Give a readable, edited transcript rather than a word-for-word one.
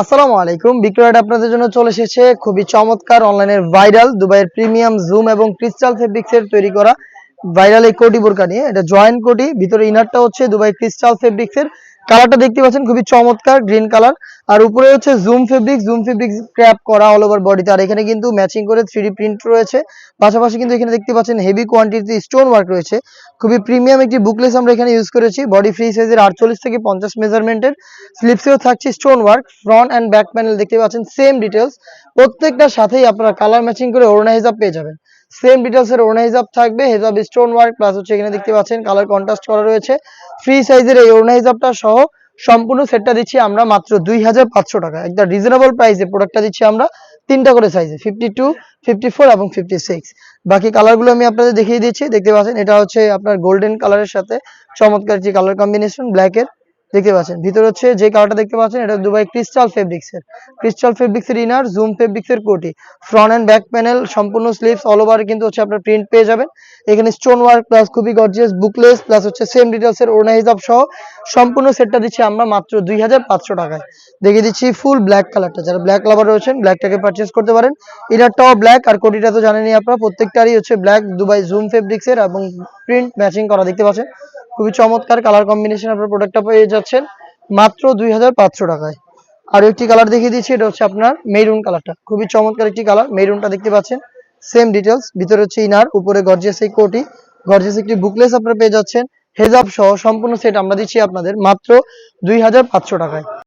আসসালামু আলাইকুম। বিক্রয়ট আপনাদের জন্য চলে এসেছে খুবই চমৎকার অনলাইনের ভাইরাল দুবাইয়ের প্রিমিয়াম জুম এবং ক্রিস্টাল ফেব্রিক্স এর তৈরি করা ভাইরাল এই কোটি বোরকা নিয়ে। এটা জয়েন্ট কোটি, ভিতরে ইনারটা হচ্ছে দুবাই ক্রিস্টাল ফেব্রিক্স এর। কালারটা দেখতে পাচ্ছেন খুবই চমৎকার গ্রিন কালার, আর উপরে হচ্ছে জুম ফেব্রিক্স ক্র্যাপ করা অল ওভার বডিতে। আর এখানে কিন্তু ম্যাচিং করে 3D প্রিন্ট রয়েছে। পাশাপাশি কিন্তু এখানে দেখতে পাচ্ছেন হেভি কোয়ান্টিটিতে স্টোন ওয়ার্ক রয়েছে। খুবই প্রিমিয়াম একটি বুকলেস আমরা এখানে ইউজ করেছি। বডি ফ্রি সাইজের 48 থেকে 50 মেজারমেন্টের। স্লিপসেও থাকছে stone work. Front and back panel দেখতে পাচ্ছেন সেম ডিটেলস। প্রত্যেকটার সাথেই আপনারা কালার ম্যাচিং করে ওড়না হিজাব পেয়ে যাবেন। সেম ডিটেলস এর ওড়না হিজাব থাকবে, হিজাব স্টোন ওয়ার্ক প্লাস হচ্ছে এখানে দেখতে পাচ্ছেন কালার কন্ট্রাস্ট করা রয়েছে। ফ্রি সাইজের এই ওড়না হিজাবটা সহ সম্পূর্ণ সেটটা দিচ্ছি আমরা মাত্র 2500 টাকা। একটা রিজনেবল প্রাইসে প্রোডাক্টটা দিচ্ছি আমরা তিনটা করে সাইজে, 52, 54 এবং 56। বাকি কালারগুলো আমি আপনাদের দেখিয়ে দিচ্ছি। দেখতে পাচ্ছেন এটা হচ্ছে আপনার গোল্ডেন কালারের সাথে চমৎকার যে কালার কম্বিনেশন ব্ল্যাকের দেখতে পাচ্ছেন। ভিতরে হচ্ছে যে কালারটা দেখতে পাচ্ছেন এটা দুবাই ক্রিস্টাল ফেব্রিক্স এর ইনার, জুম ফেব্রিক্স এর কোটি। ফ্রন্ট এন্ড ব্যাক প্যানেল সম্পূর্ণ স্লিভস অল ওভার কিন্তু হচ্ছে আপনার প্রিন্ট পেয়ে যাবেন। এখানে স্টোন ওয়ার্ক প্লাস খুবই গর্জিয়াস বুকলেস প্লাস হচ্ছে সেম ডিটেলস এর ওড়না হিজাব সহ সম্পূর্ণ সেটটা দিচ্ছি আমরা মাত্র 2500 টাকায়। দেখিয়ে দিচ্ছি ফুল ব্ল্যাক কালারটা, যারা ব্ল্যাক লাভার রয়েছেন ব্ল্যাকটাকে পারচেজ করতে পারেন। ইনারটাও ব্ল্যাক আর কোটিটা তো জানেনই আপনারা, প্রত্যেকটারই হচ্ছে ব্ল্যাক দুবাই জুম ফেব্রিক্স এর এবং প্রিন্ট ম্যাচিং করা দেখতে পাচ্ছেন। খুবই চমৎকার কালার কম্বিনেশন আপনার প্রোডাক্টটা পেয়ে যাচ্ছেন মাত্র 2500 টাকায়। আর একটি কালার দেখিয়ে দিচ্ছি, এটা হচ্ছে আপনার মেরুন কালারটা। খুবই চমৎকার একটি কালার, মেরুনটা দেখতে পাচ্ছেন সেম ডিটেলস। ভিতরে হচ্ছে ইনার, উপরে গর্জিয়াস এই কোটি, গর্জিয়াস একটি বুকলেস আপনারা পেয়ে যাচ্ছেন। হেজাব সহ সম্পূর্ণ সেট আমরা দিচ্ছি আপনাদের মাত্র 2500 টাকায়।